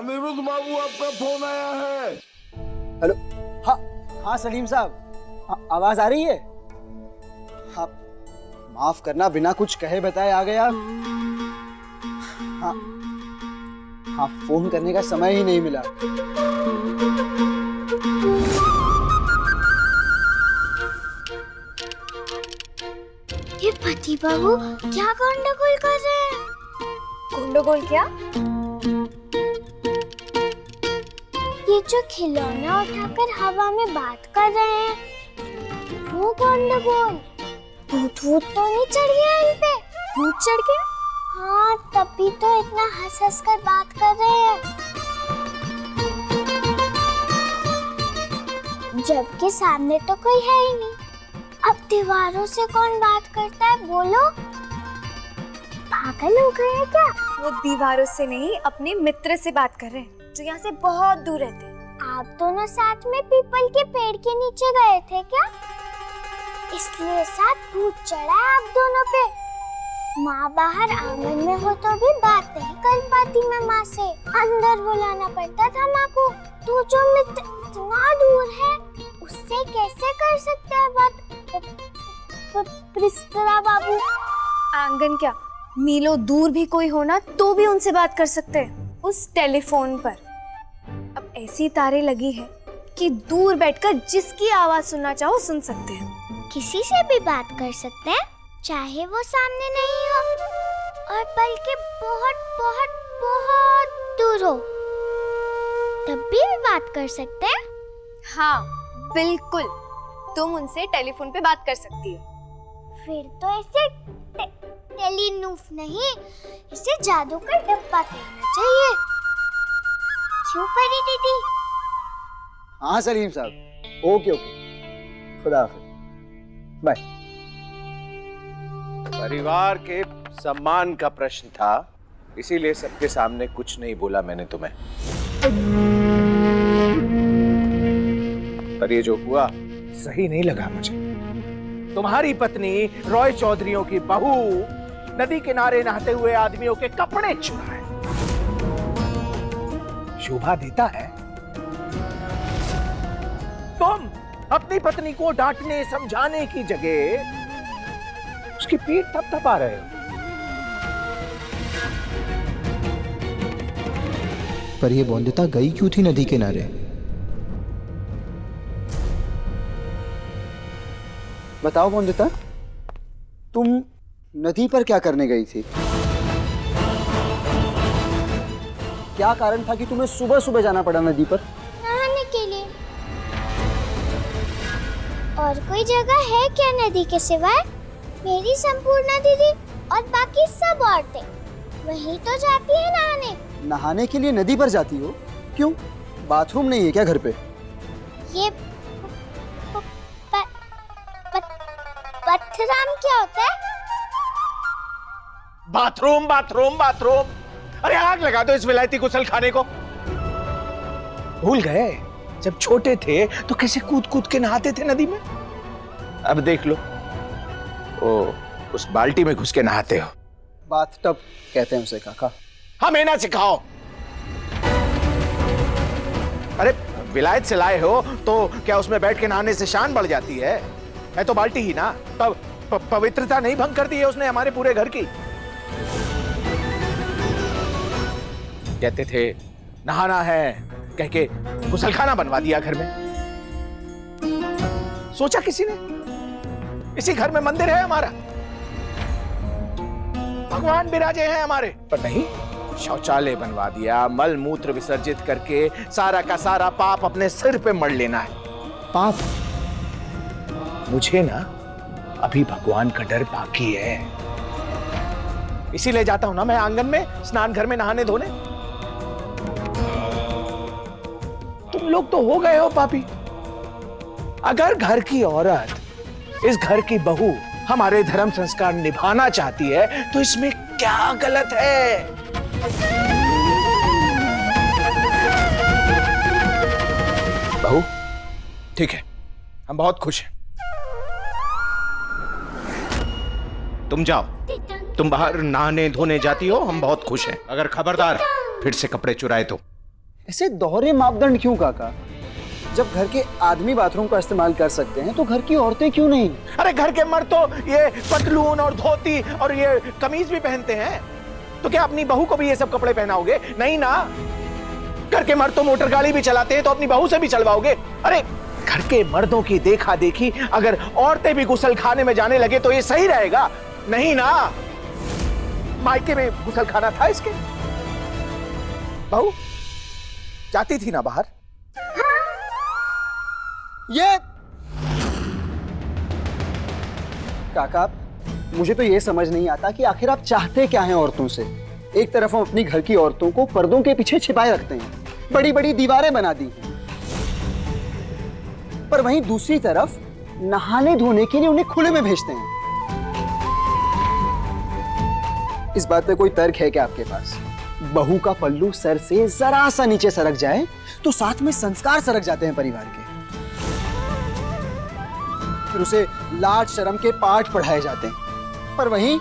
अनिरुद्ध बाबू, आपका फोन आया है। हेलो। हाँ हाँ सलीम साहब, आवाज आ रही है? हाँ, माफ करना, बिना कुछ कहे बताए आ गया। हाँ हाँ, फोन करने का समय ही नहीं मिला। ये पति बाबू क्या गंडगोल कर रहे हैं? गंडगोल क्या? ये जो खिलौना उठाकर हवा में बात कर रहे हैं, वो गंडगोल। भूत वूत तो नहीं चढ़ गया इन पे? भूत चढ़ गया? हाँ, तभी तो इतना हंस हंस कर बात कर रहे हैं। जबकि सामने तो कोई है ही नहीं। अब दीवारों से कौन बात करता है, बोलो? पागल हो गए हैं क्या? वो दीवारों से नहीं, अपने मित्र से बात कर रहे हैं जो यहाँ से बहुत दूर रहते हैं। आप दोनों साथ में पीपल के पेड़ के नीचे गए थे क्या? इसलिए साथ भूत चढ़ा है आप दोनों पे। माँ बाहर आंगन में हो तो भी बात नहीं कर पाती मैं माँ से। अंदर बुलाना पड़ता था माँ को। तो जो मित्र इतना दूर है, उससे कैसे कर सकते हैं बात प्रिस्टरा बाबू? आंगन क्या, मीलों दूर भी कोई होना तो भी उनसे बात कर सकते हैं, उस टेलीफोन पर। अब ऐसी तारें लगी है कि दूर बैठकर जिसकी आवाज सुनना चाहो सुन सकते हैं। किसी से भी बात कर सकते हैं, चाहे वो सामने नहीं हो और बल्कि बहुत बहुत बहुत दूर हो, तब भी बात कर सकते हैं। हाँ बिल्कुल, तुम उनसे टेलीफोन पे बात कर सकती हो। फिर तो ऐसे टेलीनूफ नहीं, इसे जादू का डब्बा कहना चाहिए। क्यों परी दीदी? हाँ सलीम साहब, ओके ओके, खुदा हाफिज, बाय। परिवार के सम्मान का प्रश्न था, इसीलिए सबके सामने कुछ नहीं बोला मैंने तुम्हें। पर ये जो हुआ सही नहीं लगा मुझे। तुम्हारी पत्नी रॉय चौधरियों की बहू नदी किनारे नहाते हुए आदमियों के कपड़े चुराए। शोभा देता है? तुम अपनी पत्नी को डांटने समझाने की जगह उसकी पीठ थपथपा रहे हो। पर ये बौंदिता गई क्यों थी नदी किनारे? बताओ बौंदिता, तुम नदी पर क्या करने गई थी? क्या कारण था कि तुम्हें सुबह सुबह जाना पड़ा नदी पर? नहाने के लिए। और कोई जगह है क्या नदी के सिवाय? मेरी संपूर्णा दीदी और बाकी सब औरतें वहीं तो जाती है नहाने। नहाने के लिए नदी पर जाती हो? क्यों, बाथरूम नहीं है क्या घर पे? ये पत्थराम क्या होता है? Bathroom bathroom bathroom. अरे आग लगा दो इस विलायती गुसल खाने को। भूल गए जब छोटे थे तो कैसे कूद कूद के नहाते थे नदी में? अब देख लो, ओ उस बाल्टी में घुस के नहाते हो। बाथटब कहते हैं उसे काका। हमें ना सिखाओ। अरे विलायत से लाए हो तो क्या उसमें बैठ के नहाने से शान बढ़ जाती है? है तो बाल्टी ही ना। पवित्रता नहीं भंग कर दी है उसने हमारे पूरे घर की। कहते थे नहाना है कह के गुसलखाना बनवा दिया घर में। सोचा किसी ने इसी घर में मंदिर है हमारा, भगवान विराजे हैं हमारे, पर नहीं, शौचालय बनवा दिया। मल मूत्र विसर्जित करके सारा का सारा पाप अपने सिर पे मढ़ लेना है। पाप? मुझे ना अभी भगवान का डर बाकी है, इसीलिए जाता हूं ना मैं आंगन में स्नान घर में नहाने धोने। तुम लोग तो हो गए हो पापी। अगर घर की औरत, इस घर की बहू हमारे धर्म संस्कार निभाना चाहती है तो इसमें क्या गलत है? बहू ठीक है, हम बहुत खुश हैं। तुम जाओ, तुम बाहर नहाने धोने जाती हो, हम बहुत खुश हैं। अगर खबरदार फिर से कपड़े चुराए तो ऐसे दोहरे मापदंड क्यों काका? जब घर के आदमी बाथरूम का इस्तेमाल कर सकते हैं तो घर की औरतें क्यों नहीं? अरे घर के मर्द तो ये पतलून और धोती और ये कमीज भी पहनते हैं, तो क्या अपनी बहू को भी ये सब कपड़े पहनाओगे? नहीं ना। घर के मर्द तो मोटर गाड़ी भी चलाते हैं, तो अपनी बहू से भी चलवाओगे? अरे घर के मर्दों की देखा देखी अगर औरतें भी गुसल खाने में जाने लगे तो ये सही रहेगा? नहीं ना। मायके में गुसल खाना था इसके? बहू जाती थी ना बाहर? ये काका, मुझे तो ये समझ नहीं आता कि आखिर आप चाहते क्या हैं औरतों से। एक तरफ हम अपनी घर की औरतों को पर्दों के पीछे छिपाए रखते हैं, बड़ी बड़ी दीवारें बना दी हैं, पर वहीं दूसरी तरफ नहाने धोने के लिए उन्हें खुले में भेजते हैं। इस बात पे कोई तर्क है क्या आपके पास? बहू का पल्लू सर से जरा सा नीचे सरक जाए तो साथ में संस्कार सरक जाते हैं परिवार के। फिर उसे लाज शर्म के पाठ पढ़ाए जाते हैं, पर वहीं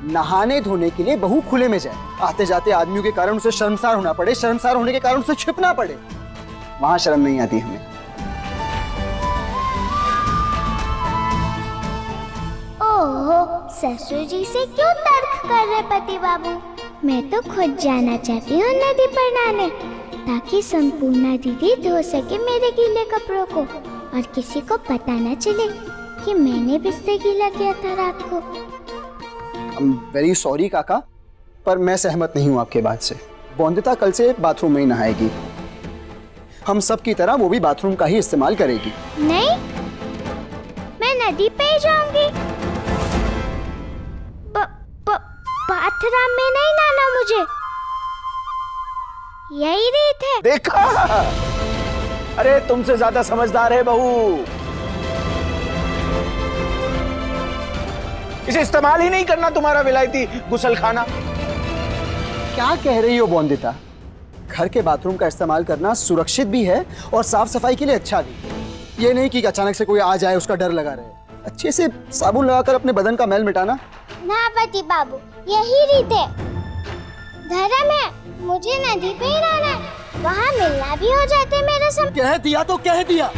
नहाने धोने के लिए बहू खुले में जाए, आते जाते आदमियों के कारण उसे शर्मसार होना पड़े, शर्मसार होने के कारण उसे छिपना पड़े, वहां शर्म नहीं आती हमें। ओहो, ससुर जी से क्यों तर्क कर रहे पति बाबू? मैं तो खुद जाना चाहती हूँ नदी पर नहाने, ताकि संपूर्णा दीदी धो सके मेरे गीले कपड़ों को और किसी को पता न चले कि मैंने बिस्तर गीला किया था रात को। वेरी सॉरी काका, पर मैं सहमत नहीं हूँ आपके बात से। बौंदिता कल से बाथरूम में ही नहाएगी, हम सब की तरह वो भी बाथरूम का ही इस्तेमाल करेगी। नहीं, मैं नदी पे ही जाऊंगी। बाथरूम में नहीं नहाना मुझे, यही रीत है। देखा? अरे तुमसे ज्यादा समझदार है बहू। इसे इस्तेमाल ही नहीं करना तुम्हारा विलायती गुसल खाना। क्या कह रही हो बौंदिता? घर के बाथरूम का इस्तेमाल करना सुरक्षित भी है और साफ सफाई के लिए अच्छा भी। ये नहीं कि अचानक से कोई आ जाए उसका डर लगा रहे। अच्छे से साबुन लगाकर अपने बदन का मैल मिटाना। ना पति बाबू, यही रीत है। धर्म है, मुझे नदी पे ही रहना है, वहाँ मिलना भी हो जाते मेरे साथ। कह दिया तो कह दिया।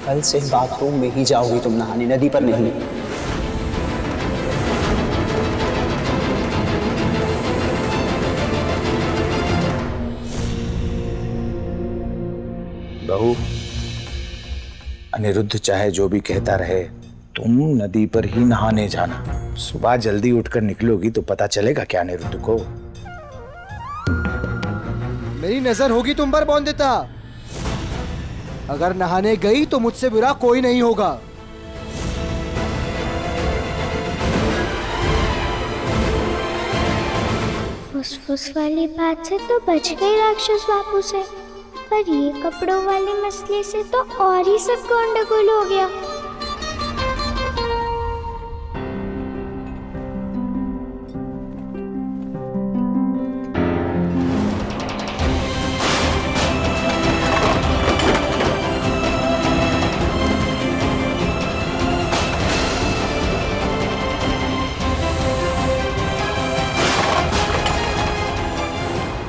कल से बाथरूम में ही जाओगी तुम नहाने, नदी पर नहीं। बहू, अनिरुद्ध चाहे जो भी कहता रहे, तुम नदी पर ही नहाने जाना। सुबह जल्दी उठकर निकलोगी तो पता चलेगा क्या अनिरुद्ध को। मेरी नजर होगी तुम पर बौंदिता। अगर नहाने गई तो मुझसे बुरा कोई नहीं होगा। फुसफुस वाली बात से तो बच गई राक्षस बाबू से, पर ये कपड़ों वाले मसले से तो और ही सब गंडगोल हो गया।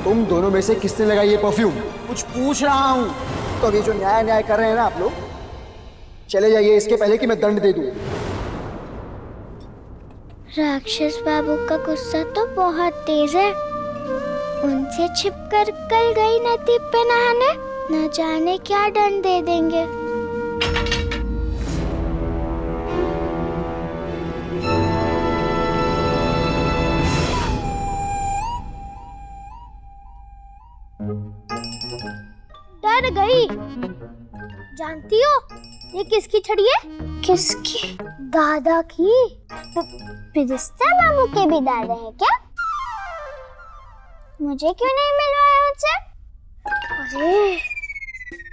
तुम दोनों में से किसने लगाई ये परफ्यूम? कुछ पूछ रहा हूँ। तो अभी जो न्याय कर रहे हैं ना आप लोग, चले जाइए इसके पहले कि मैं दंड दे दूं। राक्षस बाबू का गुस्सा तो बहुत तेज है। उनसे छिपकर कल गई नदी पे नहाने, न जाने क्या दंड दे देंगे। डर गई। जानती हो ये किसकी छड़ी है? किसकी? दादा की। पिरिस्ता मामू के भी दादा है क्या? मुझे क्यों नहीं मिलवाया उनसे? अरे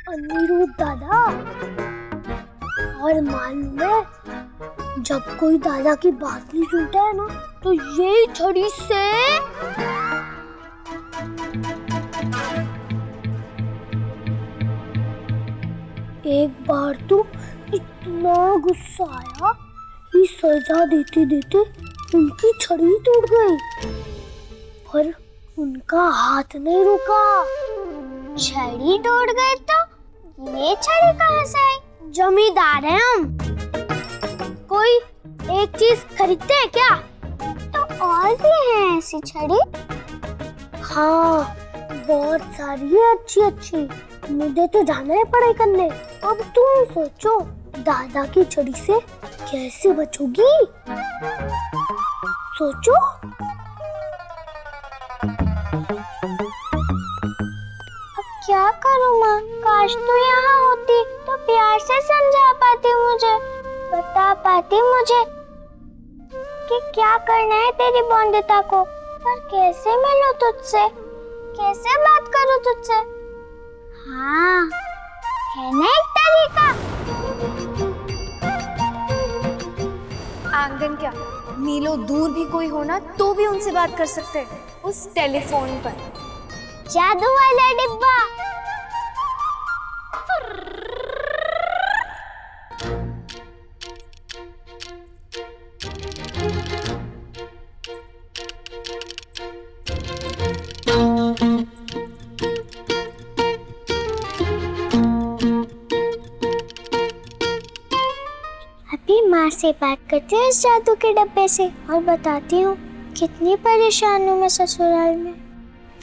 अनिरुद्ध दादा, और मालूम है जब कोई दादा की बात नहीं सुनता है ना, तो यही छड़ी से एक बार तो इतना गुस्सा आया कि सजा देते देते उनकी छड़ी टूट गई। पर उनका हाथ नहीं रुका। छड़ी टूट गई तो ये छड़ी कहाँ से आई? जमींदार हैं हम, कोई एक चीज खरीदते हैं क्या? तो और भी है ऐसी छड़ी? हाँ, बहुत सारी है अच्छी अच्छी। मुझे तो जाना है पढ़ाई करने। अब तुम सोचो दादा की छड़ी से कैसे बचोगी? सोचो। अब क्या करूँ माँ? काश तो यहाँ होती तो प्यार से समझा पाती, मुझे बता पाती मुझे कि क्या करना है तेरी बॉन्दिता को। पर कैसे मिलूं तुझसे, कैसे बात करूं तुझसे? हाँ, है ना एक तरीका। आंगन क्या, मीलों दूर भी कोई होना तो भी उनसे बात कर सकते हैं उस टेलीफोन पर। जादू वाला डिब्बा। अभी माँ से बात करती हूँ इस जादू के डब्बे से और बताती हूँ कितनी परेशान हूँ मैं ससुराल में।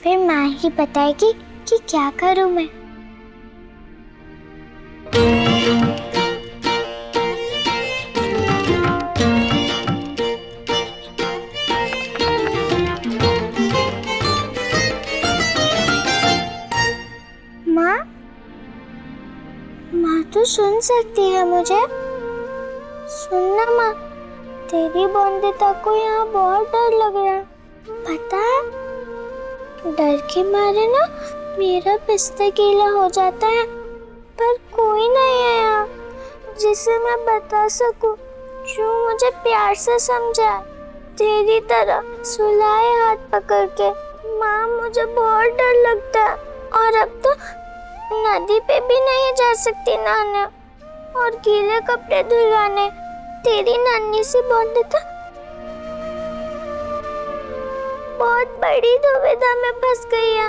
फिर माँ ही बताएगी कि क्या करूँ मैं। माँ, माँ तो सुन सकती है मुझे। सुनना माँ, तेरी बॉन्दिता को यहाँ बहुत डर लग रहा है। पता है, डर के मारे ना मेरा बिस्तर गीला हो जाता है। पर कोई नहीं है यहाँ जिसे मैं बता सकूं, जो मुझे प्यार से समझाए, तेरी तरह सुलाए हाथ पकड़ के। माँ, मुझे बहुत डर लगता है और अब तो नदी पे भी नहीं जा सकती नहाने और गीले कपड़े धुलवाने। तेरी नन्ही सी बॉन्दिता बहुत बड़ी दुविधा में फंस गई है।